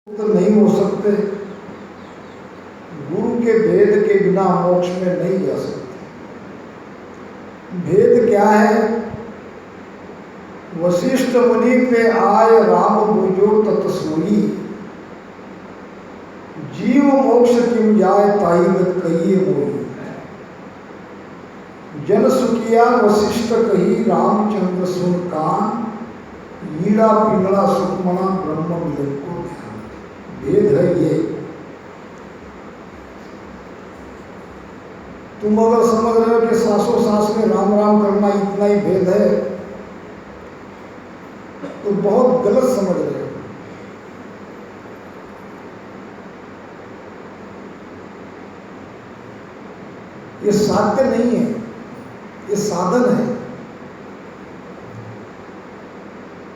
तो नहीं हो सकते, गुरु के भेद के बिना मोक्ष में नहीं जा सकते। भेद क्या है? वशिष्ठ मुनि पे आय राम बुझो तत सोई, जीव मोक्ष किम जाय ताई मत कहिए मोई। जन सुखिया वशिष्ठ कही रामचंद्र सुन कान, ईड़ा पिंगला सुखमना ब्रह्म मिलन को ध्यान। भेद है ये। तुम अगर समझ रहे हो कि सांसों सांस में राम राम करना इतना ही भेद है, तो बहुत गलत समझ रहे हो। ये साध्य नहीं है, ये साधन है।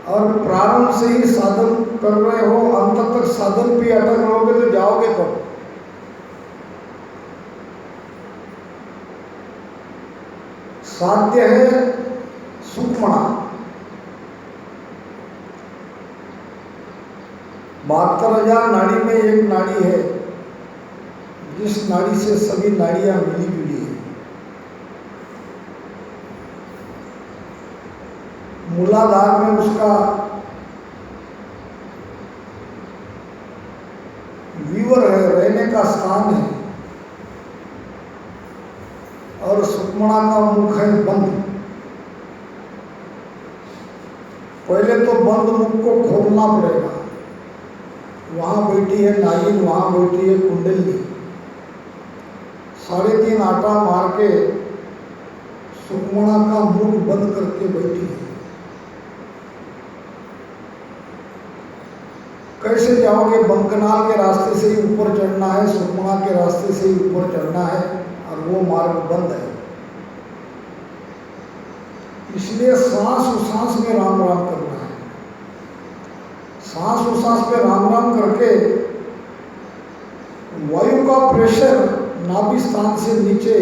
और प्रारंभ से ही साधन कर रहे हो, अंत तक साधन पे अटक रहोगे तो जाओगे कब? साध्य है सूक्ष्मणा। 72,000 नाड़ी में एक नाड़ी है, जिस नाड़ी से सभी नाड़ियां मिली जुली है। मूलाधार में उसका वीवर है, रहने का स्थान है, और सुक्ष्मणा का मुख है बंद। पहले तो बंद मुख को खोलना पड़ेगा। वहां बैठी है नागिन, वहां बैठी है कुंडली, 3.5 आटा मार के सुक्ष्मणा का मुख बंद करके बैठी है। कैसे जाओगे? बंकनाल के रास्ते से ही ऊपर चढ़ना है, सुक्ष्मणा के रास्ते से ही ऊपर चढ़ना है, और वो मार्ग बंद है। इसलिए सांस उसांस में राम राम करना है। सांस उसांस में राम राम करके वायु का प्रेशर नाभि स्थान से नीचे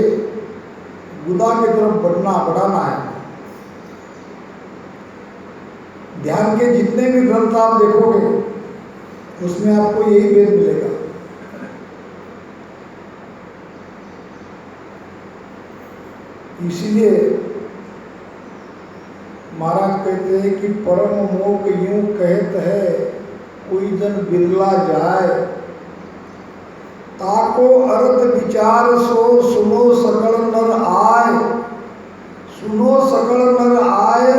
गुदा की तरफ बढ़ाना है। ध्यान के जितने भी ग्रंथ आप देखोगे, उसमें आपको यही भेद मिलेगा। इसीलिए महाराज कहते हैं कि परम मोक यूं कहत है, कोई जन बिरला जाए, ताको अर्थ विचार सो सुनो सकल नर आय। सुनो सकल नर आय,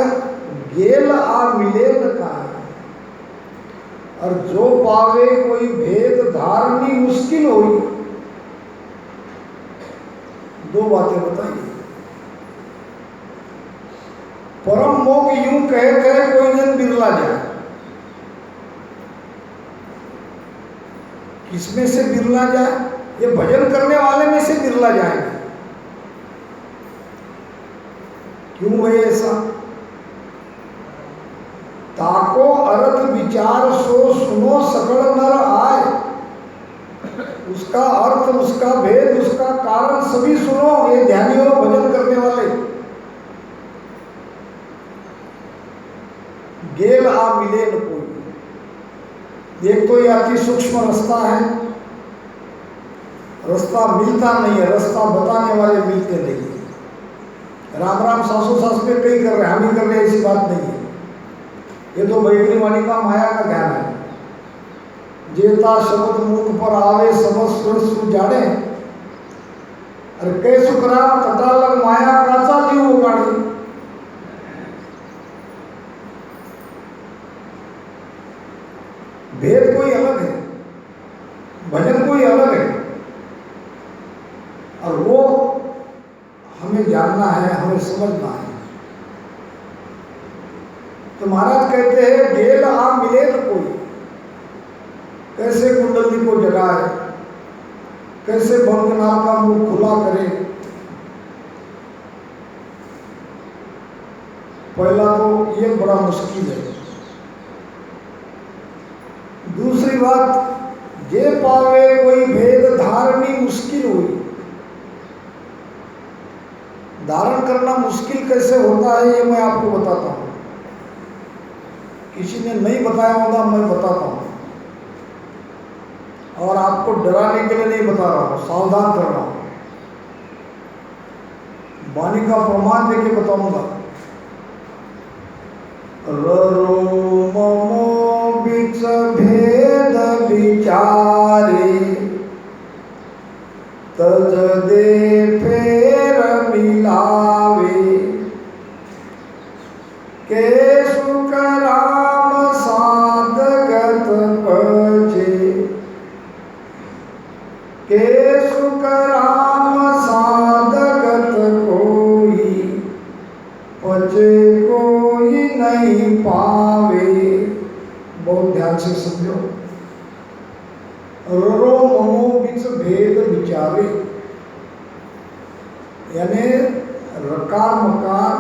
गेल आ मिले न काय। और जो पावे कोई भेद धारनी मुश्किल होई। दो बातें बताइए। परम मोक यूं कहते हैं, कोई जन बिरला जाए। किसमें से बिरला जाए? ये भजन करने वाले में से बिरला जाएंगे। क्यों है ऐसा? ताको अर्थ विचार सो सुनो सकल नर आए। उसका अर्थ, उसका भेद, उसका कारण सभी सुनो, ये ध्यानी और भजन करने वाले। गेल आ मिले न कोई। एक तो ये अति सूक्ष्म रास्ता है, रास्ता मिलता नहीं है, रास्ता बताने वाले मिलते नहीं है। राम राम सासू सास में कई कर रहे हैं, हम ही कर रहे हैं, ऐसी बात नहीं है। ये तो बैगनी वाणी का माया का ज्ञान है। जेता शब्द मुख पर आवे, समझ सुर जाने, अरे कै सुकरा कटा लग माया काचा जीव उगाड़ी। भेद कोई अलग है, भजन कोई अलग है, और वो हमें जानना है, हमें समझना है। तो महाराज कहते हैं गेल आ मिले न कोई। कैसे कुंडली को जगाए, कैसे बंकनाल का मुंह खुला करे? पहला तो ये बड़ा मुश्किल है। दूसरी बात, जे पावे कोई भेद धारणी मुश्किल हुई। धारण करना मुश्किल कैसे होता है, ये मैं आपको बताता हूं। किसी ने नहीं बताया होगा, मैं बताता हूं। और आपको डराने के लिए नहीं बता रहा हूँ, सावधान कर रहा हूँ। वाणी का प्रमाण देके बताऊंगा। ररो ममो बिच भेद विचारे, तज दे फेर मिलावे, के सुख राम साधगत पचे, के सुख राम साधगत कोई, पचे कोई नहीं पावे। बहुत ध्यान से समझो। रो ममो बीच भेद विचारे, यानी रकार मकार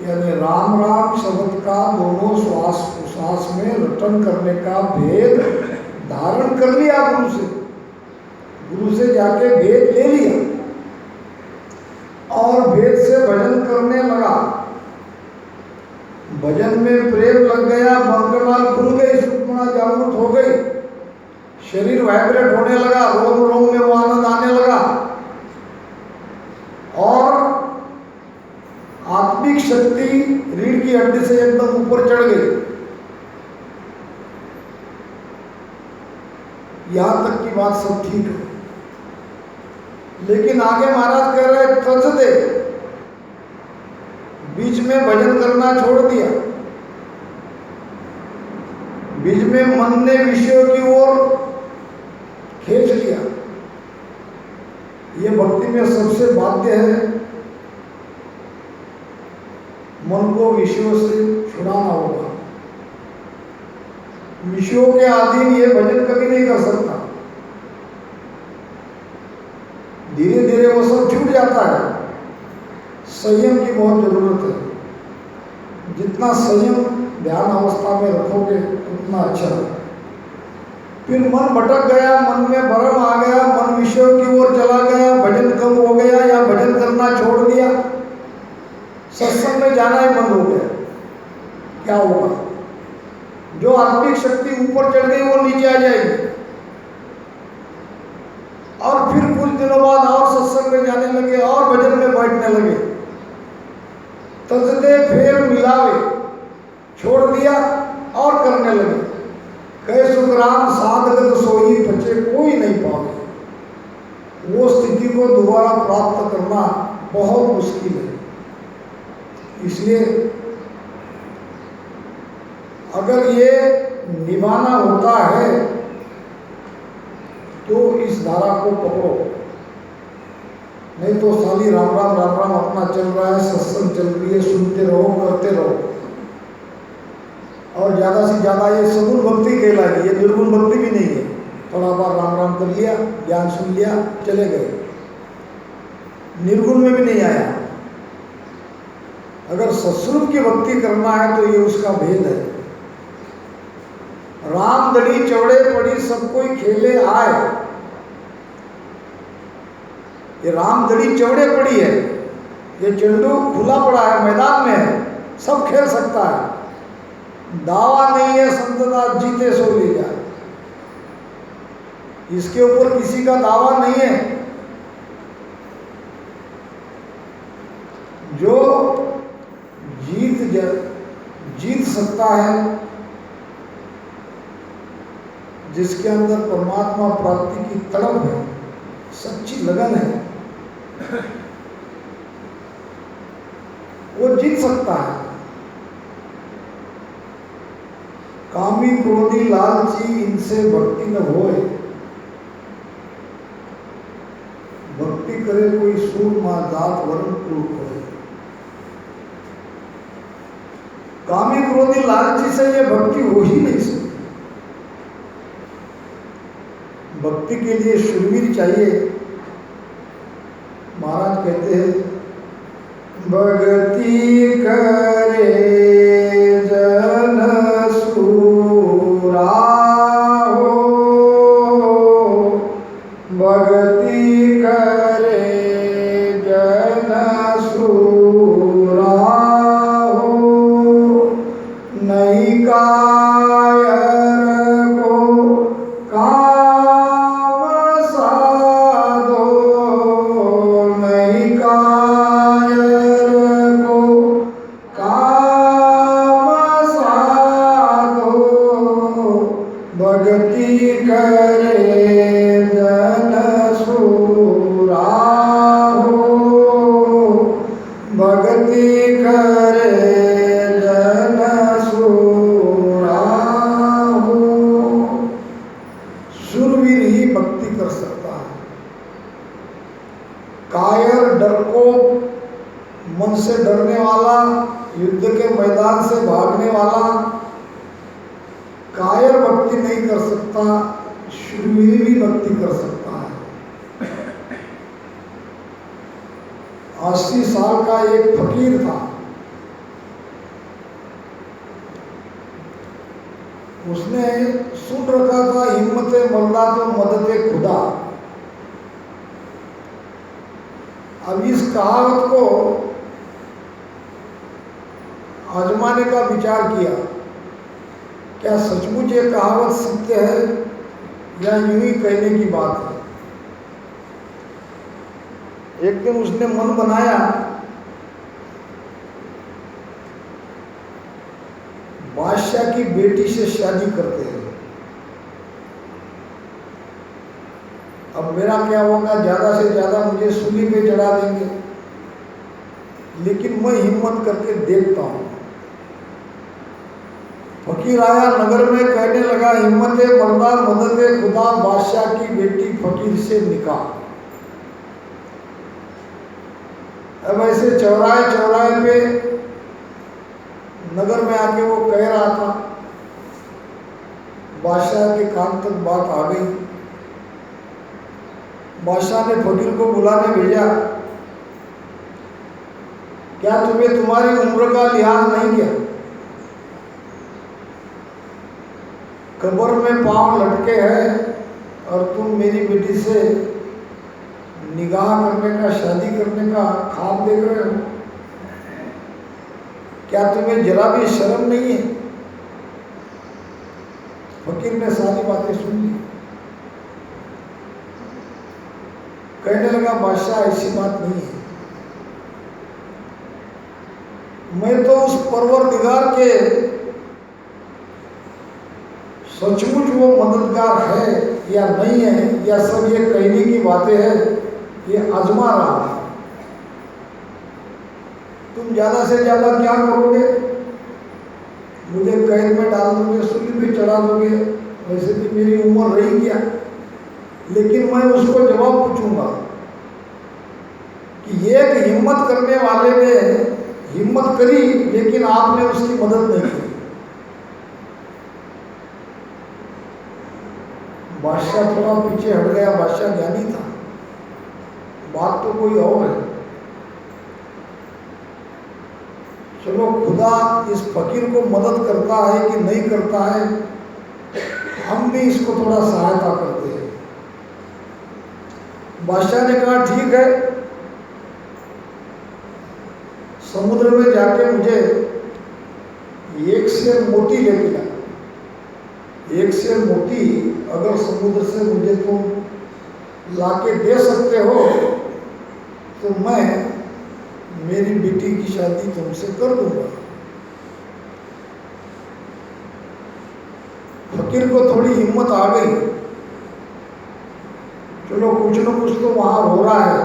यानी राम राम शब्द का दोनों श्वास उश्वास में रटन करने का भेद धारण कर लिया गुरु से जाके भेद ले लिया और भेद से भजन करने लगा। भजन में प्रेम लग गया, मंगलमाल खुल गई, सुषुम्ना जागृत हो गई, शरीर वाइब्रेट होने लगा, रोम रोम में वो आनंद आने लगा और आत्मिक शक्ति रीढ़ की हड्डी से एकदम ऊपर चढ़ गई। यहां तक की बात सब ठीक है, लेकिन आगे महाराज कह रहे तज दे, बीच में भजन करना छोड़ दिया, बीच में मन ने विषयों की ओर खींच लिया। ये भक्ति में सबसे बाध्य है, मन को विषयों से छुड़ाना होगा। विषयों के अधीन ये भजन कभी नहीं कर सकता। धीरे धीरे वो सब छूट जाता है। संयम की बहुत जरूरत है। जितना संयम ध्यान अवस्था में रखोगे उतना अच्छा है। फिर मन भटक गया, मन में भ्रम आ गया, मन विषयों की ओर चला गया, भजन कम हो गया या भजन करना छोड़ दिया, सत्संग में जाना ही बंद हो गया, क्या होगा? जो आत्मिक शक्ति ऊपर चढ़ गई वो नीचे आ जाएगी और फिर कुछ दिनों बाद और सत्संग में जाने लगे और भजन में बैठने लगे। तजदे फेर मिलावे, छोड़ दिया और करने लगे। कहे सुखराम साधगत सोई, बचे कोई नहीं पावे। वो स्थिति को दोबारा प्राप्त करना बहुत मुश्किल है। इसलिए अगर ये निभाना होता है तो इस धारा को पकड़ो, नहीं तो साली राम राम राम राम अपना चल रहा है, सत्संग चल रही है, सुनते रहो, करते रहो और ज़्यादा से ज़्यादा ये सगुण भक्ति कहलाएगी। ये निर्गुण भक्ति भी नहीं है। थोड़ा बार राम राम कर लिया, ज्ञान सुन लिया, चले गए, निर्गुण में भी नहीं आया। अगर सत्स्वरूप की भक्ति करना है तो ये उसका भेद है। राम दड़ी चौड़े पड़ी सब कोई खेले आए, ये राम दड़ी चौड़े पड़ी है, ये चंडू खुला पड़ा है, मैदान में है, सब खेल सकता है। दावा नहीं है संतदास जीते सो ले जाए, इसके ऊपर किसी का दावा नहीं है। जो जीत सकता है, जिसके अंदर परमात्मा प्राप्ति की तड़प है, सच्ची लगन है, वो जीत सकता है। कामी क्रोधी लालची इनसे भक्ति न होए, भक्ति करे कोई सूरमा जात वर्ण कुल होए। कामी क्रोधी लालची से ये भक्ति हो ही नहीं सकती। भक्ति के लिए शूरवीर चाहिए। महाराज कहते हैं भक्ति करे जन सूरा हो, भक्ति करे जन सूरा हो, नहीं कायर को का भक्ति करे जन सूरा हो, भक्ति करे जन सूरा हो। शूरवीर ही भक्ति कर सकता है। कायर, डरपोक, मन से डरने वाला, युद्ध के मैदान से भागने वाला कायर भक्ति नहीं कर सकता, शूरवीर भी भक्ति कर सकता है। 80 साल का एक फकीर था। उसने सुन रखा था हिम्मते मर्दा तो मददे खुदा। अब इस कहावत को आजमाने का विचार किया, क्या सचमुच ये कहावत सत्य है या यूं ही कहने की बात है। एक दिन उसने मन बनाया बादशाह की बेटी से शादी करते हैं। अब मेरा क्या होगा, ज्यादा से ज्यादा मुझे सूली पे चढ़ा देंगे, लेकिन मैं हिम्मत करके देखता हूं। फकीर आया नगर में, कहने लगा हिम्मते मर्दा मददे खुदा, बादशाह की बेटी फकीर से निकाह। अब ऐसे चौराहे चौराहे पे नगर में आके वो कह रहा था, बादशाह के कान तक बात आ गई। बादशाह ने फकीर को बुलाने भेजा, क्या तुम्हें तुम्हारी उम्र का लिहाज नहीं किया? कब्र में पांव लटके हैं और तुम मेरी बेटी से निगाह करने का, शादी करने का ख्वाब देख रहे हो? क्या तुम्हें जरा भी शर्म नहीं है? फकीर ने सारी बातें सुन ली। कहने लगा बादशाह ऐसी बात नहीं है, मैं तो उस परवरदिगार के सचमुच वो मददगार है या नहीं है, या सब ये कहने की बातें हैं, ये आजमा रहा है। तुम ज्यादा से ज्यादा क्या करोगे? मुझे कैद में डाल दोगे, सूली पे चढ़ा दोगे, वैसे भी मेरी उम्र रही क्या। लेकिन मैं उसको जवाब पूछूंगा कि एक हिम्मत करने वाले ने हिम्मत करी, लेकिन आपने उसकी मदद नहीं की। बादशाह थोड़ा पीछे हट गया। बादशाह ज्ञानी था, बात तो कोई और है। चलो खुदा इस फकीर को मदद करता है कि नहीं करता है, हम भी इसको थोड़ा सहायता करते हैं। बादशाह ने कहा ठीक है, समुद्र में जाके मुझे एक सेर मोती लेके ला। एक सेर मोती अगर समुद्र से मुझे तुम लाके दे सकते हो तो मैं मेरी बेटी की शादी तुमसे कर दूंगा। फकीर को थोड़ी हिम्मत आ गई, चलो कुछ न कुछ तो वहां हो रहा है,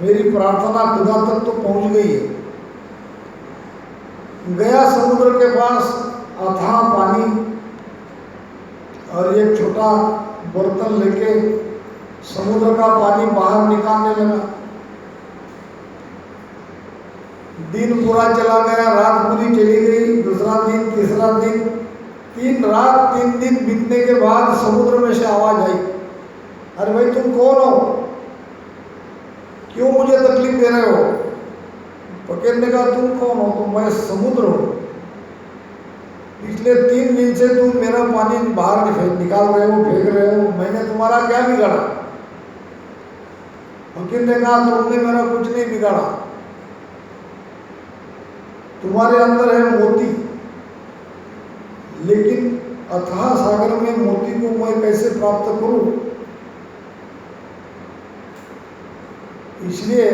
मेरी प्रार्थना खुदा तक तो पहुंच गई है। गया समुद्र के पास, अथाह पानी और एक छोटा बर्तन लेके समुद्र का पानी बाहर निकालने लगा। दिन पूरा चला गया, रात पूरी चली गई, दूसरा दिन, तीसरा दिन, 3 रात 3 दिन बीतने के बाद समुद्र में से आवाज आई, अरे भाई तुम कौन हो, क्यों मुझे तकलीफ दे रहे हो? फकीर ने कहा तुम कौन हो? तो मैं समुद्र हूं, पिछले 3 दिन से तुम मेरा पानी बाहर निकाल रहे हो, फेंक रहे हो, मैंने तुम्हारा क्या बिगाड़ा? फकीर ने कहा तुमने मेरा कुछ नहीं बिगाड़ा, तुम्हारे अंदर है मोती, लेकिन अथाह सागर में मोती को मैं कैसे प्राप्त करूं? इसलिए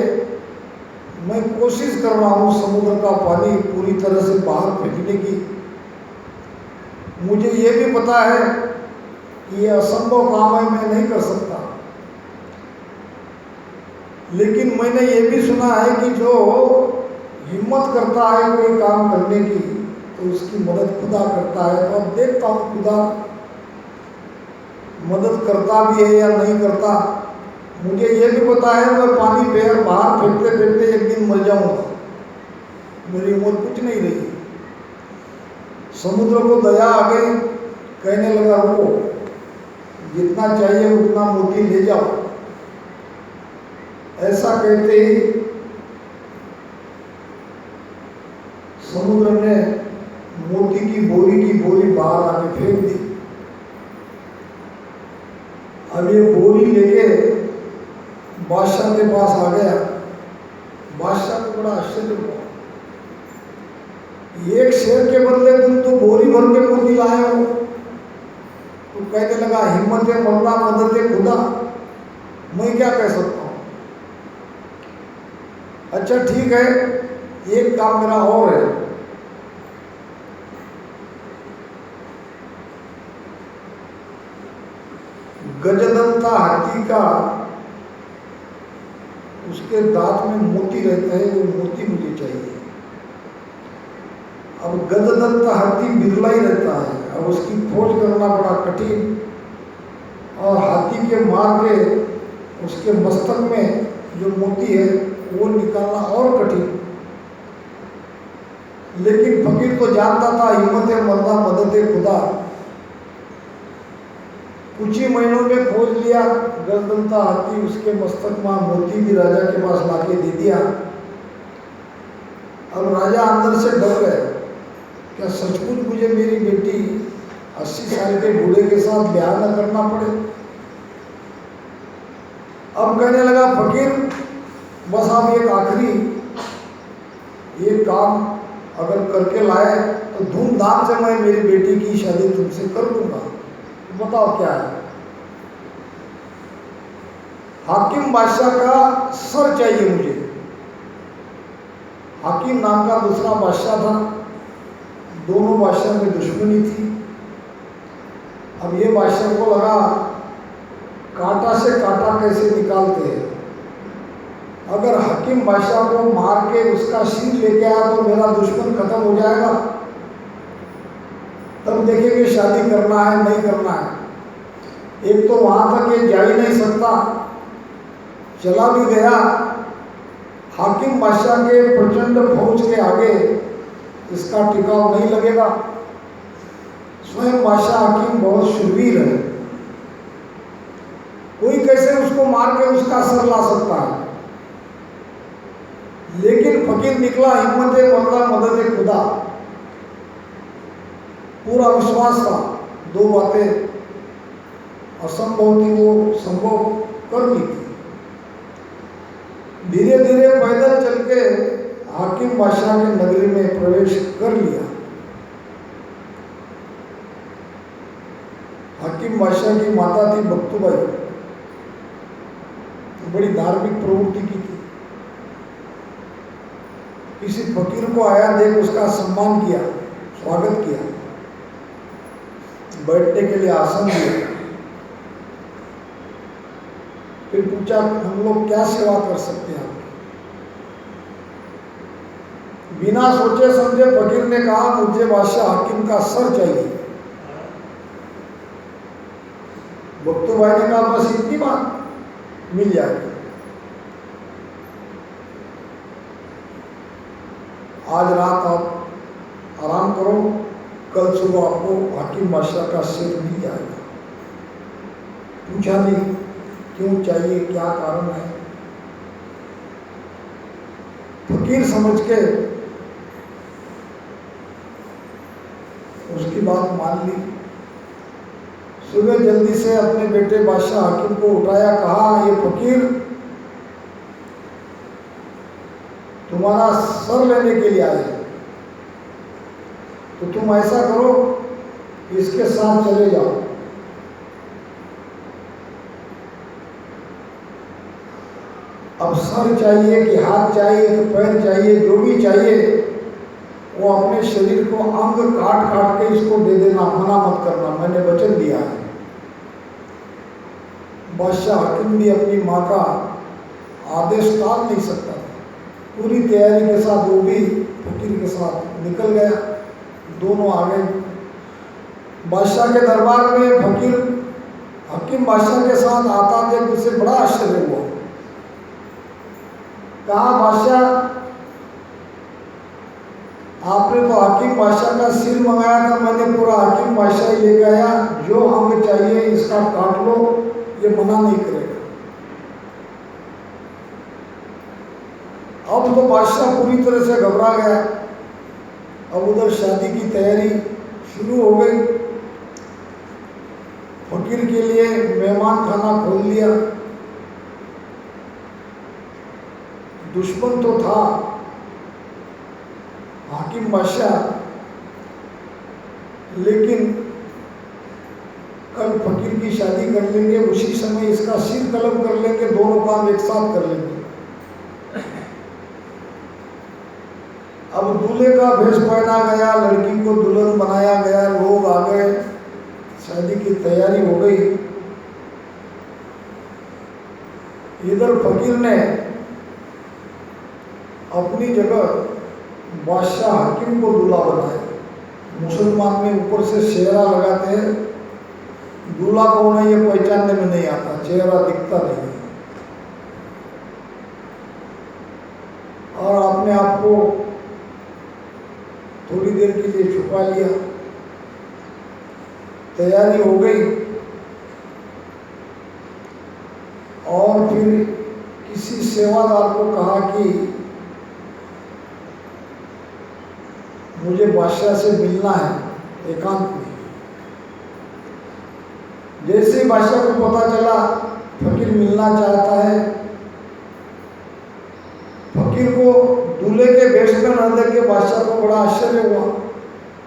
मैं कोशिश कर रहा हूं समुद्र का पानी पूरी तरह से बाहर फेंकने की। मुझे ये भी पता है ये असंभव काम है, मैं नहीं कर सकता। लेकिन मैंने ये भी सुना है कि जो हिम्मत करता है कोई काम करने की तो उसकी मदद खुदा करता है। तो अब देखता हूँ खुदा मदद करता भी है या नहीं करता। मुझे ये भी पता है मैं पानी बाहर फेंकते फेंकते एक दिन मर जाऊंगा, मेरी उम्र कुछ नहीं रही। समुद्र को दया आ गई, कहने लगा वो जितना चाहिए उतना मोती ले जाओ। ऐसा कहते ही समुद्र ने मोती की बोरी बाहर आके फेंक दी। अब ये बोरी लेके बादशाह के पास आ गया। बादशाह को बड़ा आश्चर्य हुआ, एक शेर के बदले तुम तो बोरी भर के मोती लाए हो। तो कहने लगा हिम्मत मरना मदद खुदा, मैं क्या कह सकता हूँ। अच्छा ठीक है, एक काम मेरा और है। गजदंता हाथी का उसके दांत में मोती रहता है, वो मोती मुझे चाहिए। अब गजदंत हाथी बिरला ही रहता है, अब उसकी खोज करना बड़ा कठिन, और हाथी के मार के उसके मस्तक में जो मोती है वो निकालना और कठिन। लेकिन फकीर तो जानता था हिम्मत मरना मदद खुदा। कुछ ही महीनों में खोज लिया गजदंता हाथी, उसके मस्तक में मोती भी राजा के पास लाके दे दिया। अब राजा अंदर से डर गए, क्या सचमुच मुझे मेरी बेटी 80 साल के बूढ़े के साथ ब्याह न करना पड़े। अब कहने लगा फकीर बस आप एक आखिरी काम अगर करके लाए तो धूमधाम से मैं मेरी बेटी की शादी तुमसे कर दूंगा। बताओ क्या है। हाकिम बादशाह का सर चाहिए मुझे। हाकिम नाम का दूसरा बादशाह था, दोनों बादशाह में दुश्मनी थी। अब ये बादशाह को लगा कांटा से कांटा कैसे निकालते हैं, अगर हाकिम बादशाह को मार के उसका सिर लेके आया तो मेरा दुश्मन खत्म हो जाएगा, तब देखेंगे शादी करना है नहीं करना है। एक तो वहां तक ये जा ही नहीं सकता, चला भी गया हाकिम बादशाह के प्रचंड फौज के आगे इसका टिकाव नहीं लगेगा। स्वयं बादशाह हाकिम बहुत शूरवीर है, कोई कैसे उसको मार के उसका सर ला सकता है। लेकिन फकीर निकला हिम्मत मरना मदद खुदा, पूरा विश्वास था दो बातें असंभव थी वो संभव कर दी थी। धीरे धीरे पैदल चल के हाकिम बादशाह के नगरी में प्रवेश कर लिया। हाकिम बादशाह की माता थी बख्तूबाई, बड़ी धार्मिक प्रवृत्ति की थी। किसी फकीर को आया देख उसका सम्मान किया, स्वागत किया, बैठने के लिए आसन दिया। फिर पूछा हम लोग क्या सेवा कर सकते हैं आपकी। बिना सोचे समझे फकीर ने कहा मुझे बादशाह हाकिम का सर चाहिए। बख्तूबाई ने कहा बस इतनी बात, मिल जाएगी। आज रात आप आराम करो, कल सुबह आपको हाकिम बादशाह का सिर मिल जाएगा। पूछा नहीं क्यों चाहिए, क्या कारण है। फकीर समझ के उसकी बात मान ली। सुबह जल्दी से अपने बेटे बादशाह हाकिम को उठाया, कहा ये फकीर तुम्हारा सर लेने के लिए आए, तो तुम ऐसा करो इसके साथ चले जाओ। अब सर चाहिए कि हाथ चाहिए कि पैर चाहिए, जो भी चाहिए वो अपने शरीर को अंग काट काट के इसको दे देना, मना मत करना, मैंने वचन दिया है। बादशाह हकीम भी अपनी माँ का आदेश टाल नहीं सकता था। पूरी तैयारी के साथ वो भी फकीर के साथ निकल गया। दोनों आ गए बादशाह के दरबार में। फकीर हकीम बादशाह के साथ आता देख उसे बड़ा आश्चर्य हुआ। कहा, बादशाह आपने तो हकीम बादशाह का सिर मंगाया था, मैंने पूरा हकीम बादशाह ही लेके आया, जो हमें चाहिए इसका काट लो, ये मना नहीं करेगा। अब तो बादशाह पूरी तरह से घबरा गया। अब उधर शादी की तैयारी शुरू हो गई। फकीर के लिए मेहमान खाना खोल दिया। दुश्मन तो था हाकिम बादशाह, लेकिन कल फकीर की शादी कर लेंगे, उसी समय इसका सिर कलम कर लेंगे, दोनों काम एक साथ कर लेंगे। अब दूल्हे का भेष पहना गया, लड़की को दुल्हन बनाया गया, लोग आ गए, शादी की तैयारी हो गई। इधर फकीर ने अपनी जगह बादशाह हकीम को दूल्हा बनाया। मुसलमान में ऊपर से चेहरा लगाते हैं, दूल्हा कौन है ये पहचानने में नहीं आता, चेहरा दिखता नहीं है, और अपने आप को थोड़ी देर के लिए छुपा लिया। तैयारी हो गई और फिर किसी सेवादार को कहा कि मुझे बादशाह से मिलना है एकांत में। जैसे ही बादशाह को पता चला फकीर मिलना चाहता है, फकीर को दूल्हे के वेश में न देख के बादशाह को बड़ा आश्चर्य हुआ।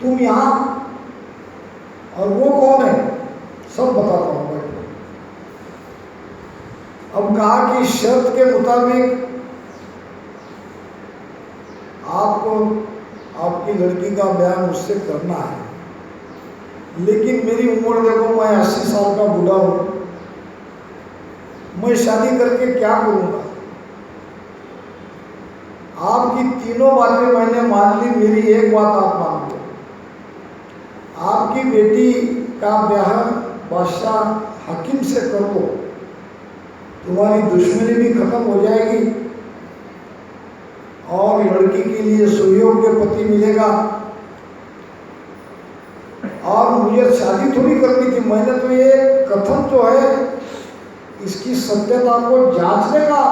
तुम यहाँ, और वो कौन है, सब बताता हूँ बैठो। अब कहा कि शर्त के मुताबिक आपको आपकी लड़की का ब्याह मुझसे करना है, लेकिन मेरी उम्र देखो, मैं 80 साल का बूढ़ा हूँ, मैं शादी करके क्या करूँगा। आपकी तीनों बातें मैंने मान ली, मेरी एक बात आप मान लो, आपकी बेटी का ब्याह बादशाह हकीम से कर दो, तुम्हारी दुश्मनी भी खत्म हो जाएगी और लड़की के लिए सुयोग्य पति मिलेगा। और मुझे शादी थोड़ी करनी थी, मैंने तो ये कथन जो है इसकी सत्यता को जांचने का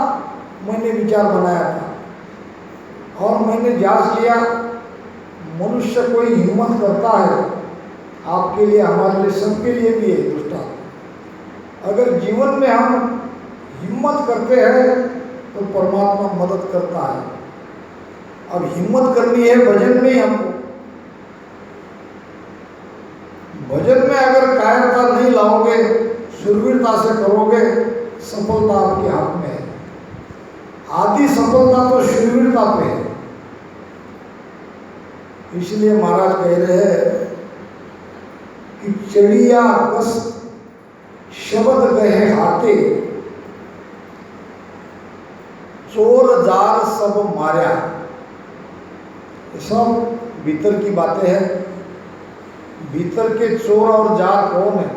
मैंने विचार बनाया था, और मैंने जांच लिया। मनुष्य कोई हिम्मत करता है, आपके लिए, हमारे लिए, सबके लिए भी है दुष्टा। अगर जीवन में हम हिम्मत करते हैं तो परमात्मा मदद करता है। अब हिम्मत करनी है भजन में हमको। भजन में अगर कायरता नहीं लाओगे, शूरवीरता से करोगे, सफलता आपके हाथ में है। आधी सफलता तो शूरवीरता पे है। इसलिए महाराज कह रहे हैं कि चढ़िया कस शब्द गए हाथे, चोर जार सब मार्या। ये सब भीतर की बातें हैं। भीतर के चोर और जार कौन है?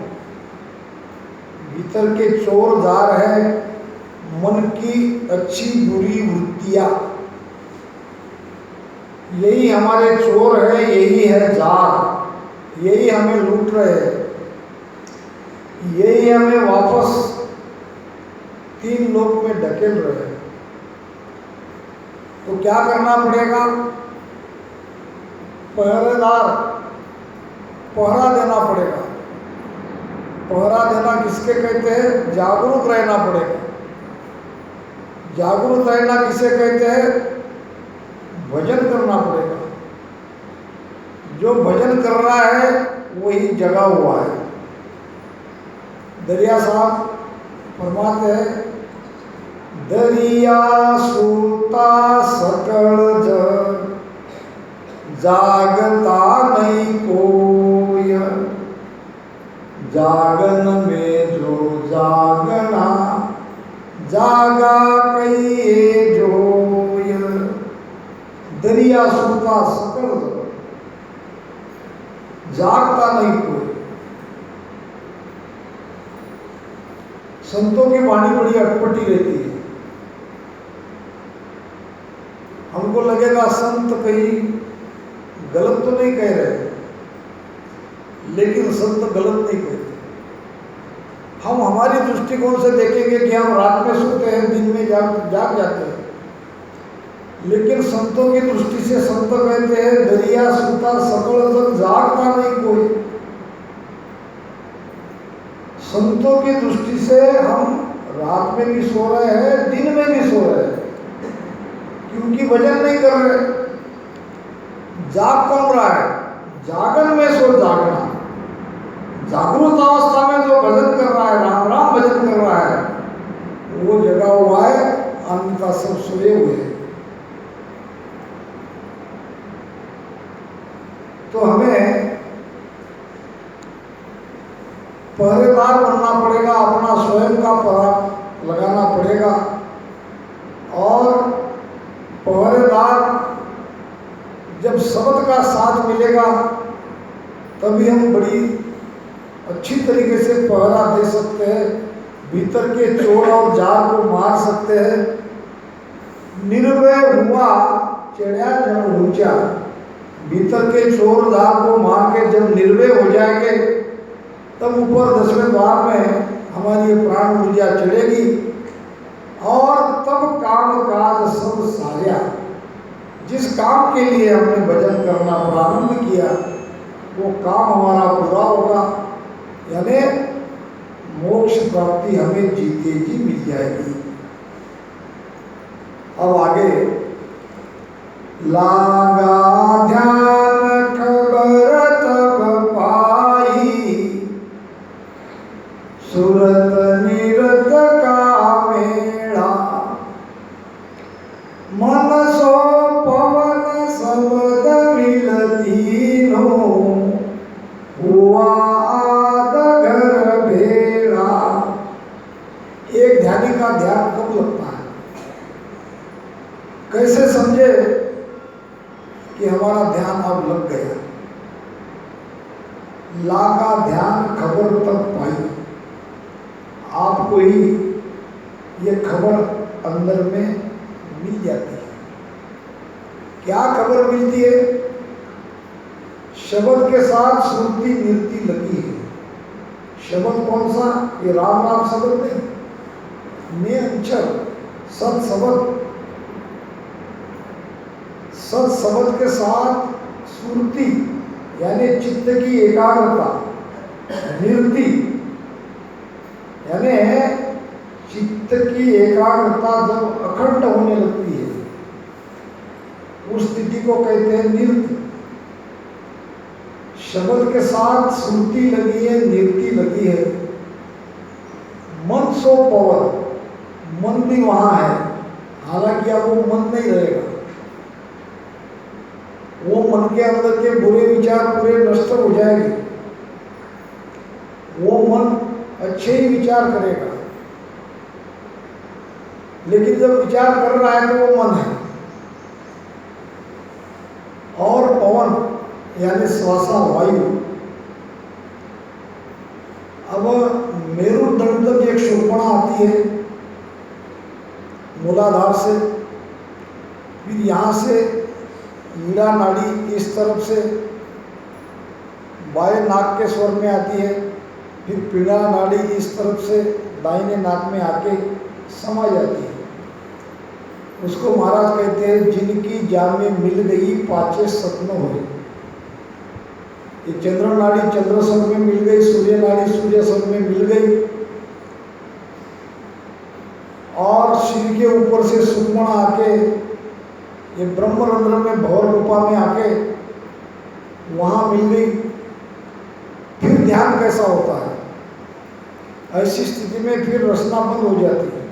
भीतर के चोर जार है मन की अच्छी बुरी वृत्तियां। यही हमारे चोर है, यही है जार, यही हमें लूट रहे हैं, यही हमें वापस 3 लोक में ढकेल रहे हैं। तो क्या करना पड़ेगा? पहरेदार, पहरा देना पड़ेगा। पहरा देना किसके कहते हैं? जागरूक रहना पड़ेगा। जागरूक रहना किसे कहते हैं? भजन करना पड़ेगा। जो भजन कर रहा है वही जगा हुआ है। दरिया साहब फरमाते हैं, दरिया सूता सकल जग, जागता नहीं कोई, जागन में जो जागना जागा कहिए जोय, दरिया सूता सकल जग, जागता नहीं कोई। संतों की वाणी बड़ी अटपटी रहती है। हमको लगेगा संत कहीं गलत तो नहीं कह रहे, लेकिन संत गलत नहीं कहते। हम हमारी दृष्टिकोण से देखेंगे कि हम रात में सोते हैं, दिन में जाग जाते हैं, लेकिन संतों की दृष्टि से संत कहते हैं दरिया सूता सकल जग, जागता नहीं कोई। संतों की दृष्टि से हम रात में भी सो रहे हैं, दिन में भी सो रहे हैं, क्योंकि भजन नहीं कर रहे। जाग कौन रहा है? जागन में सो जागना। जागरूक अवस्था में जो भजन कर रहा है, राम राम भजन कर रहा है, वो जगा हुआ है, अन्यथा सब सोए हुए हैं। तो हमें पहरेदार बनना पड़ेगा, अपना स्वयं का पहरा लगाना पड़ेगा। और पहरेदार जब शब्द का साथ मिलेगा तभी हम बड़ी अच्छी तरीके से पहरा दे सकते हैं, भीतर के चोर और जार को मार सकते हैं। निर्भय हुआ चिड़िया जब ऊंचा, भीतर के चोर जार को मार के जब निर्भय हो जाएंगे तब ऊपर 10वें द्वार में हमारी प्राण ऊर्जा चढ़ेगी और तब काम काज सब सार्या। जिस काम के लिए हमने भजन करना प्रारंभ किया वो काम हमारा पूरा होगा, यानी मोक्ष प्राप्ति हमें जीते जी मिल जाएगी। अब आगे, लागा ध्यान खबर तब पाई, सुरत निरत का मेला, मन सो पवन शब्द मिलतीनो, हुआ आद घर भेड़ा। एक ध्यानी का ध्यान कब लगता है? कैसे समझे कि हमारा ध्यान अब लग गया? लागा ध्यान खबर तब पाई। आपको ही ये खबर अंदर में मिल जाती है। क्या खबर मिलती है? शब्द के साथ श्रुति मिलती लगी है। शब्द कौन सा? ये राम राम शब्द नहीं, में अक्षर सत शब्द। सत शब्द के साथ श्रुति यानी चित्त की एकाग्रता, निरति यानी चित्त की एकाग्रता जब अखंड होने लगती है उस स्थिति को कहते हैं निरति। शब्द के साथ श्रुति लगी है, निरति लगी है। मन सो पवन, मन भी वहां है, हालांकि अब वो मन नहीं रहेगा। वो मन के अंदर के बुरे विचार पूरे नष्ट हो जाएंगे। वो मन अच्छे ही विचार करेगा, लेकिन जब विचार कर रहा है तो वो मन है। और पवन यानी श्वासा वायु। अब मेरुदंड तक एक शोभना आती है मूलाधार से, फिर यहाँ से ईड़ा नाड़ी इस तरफ से बाएं नाक के स्वर में आती है, फिर पीड़ा नाड़ी इस तरफ से दाहिने नाक में आके समा जाती है। उसको महाराज कहते हैं जिनकी जामे मिल गई पाचे सत्न हुए। ये चंद्र नाड़ी चंद्र स्वर में मिल गई, सूर्य नाड़ी सूर्य स्वर में मिल गई, और शिव के ऊपर से सुक्ष्म आके ये ब्रह्मरंध्र में भौर रूपा में आके वहां मिल गई। फिर ध्यान कैसा होता है? ऐसी स्थिति में फिर रचना बंद हो जाती है।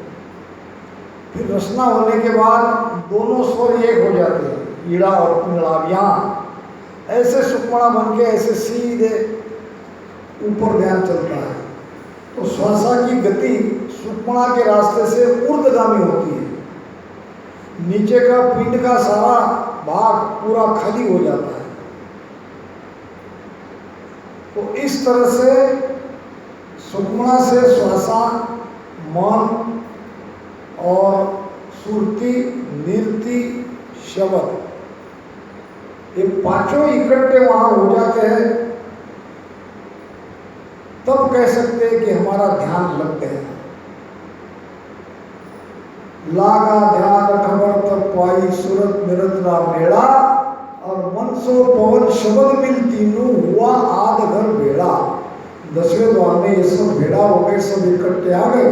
फिर रचना होने के बाद दोनों स्वर एक हो जाते हैं, ईड़ा और पिंगला। यहाँ ऐसे सुक्ष्मणा बन के ऐसे सीधे ऊपर ध्यान चलता है। तो श्वासा की गति सुषुम्ना के रास्ते से ऊर्ध्वगामी होती है, नीचे का पिंड का सारा भाग पूरा खाली हो जाता है। तो इस तरह से सुषुम्ना से श्वासा, मन और सुरती, निरति, शब्द, ये पांचों इकट्ठे वहां हो जाते हैं, तब कह सकते हैं कि हमारा ध्यान लग गया। लागा ध्यान खबर तब पाई सूरत निरंतरा मेला, और मन सो पवन शब्द मिल तीनों हुआ आध घर भेड़ा। 10वें द्वार में ये सब भेड़ा हो गए, सब इकट्ठे आ गए।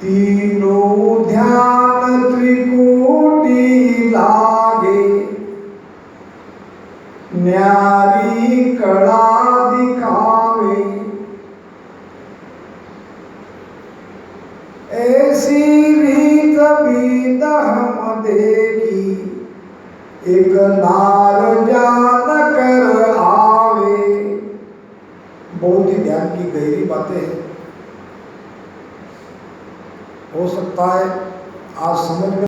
तीनों ध्यान त्रिकूटी लागे, न्यारी कड़ा दिखावे, ऐसी रीत भी हम देखी, एक नार जान कर आवे। बहुत ही ध्यान की गहरी बातें हैं। हो सकता है आज समझ में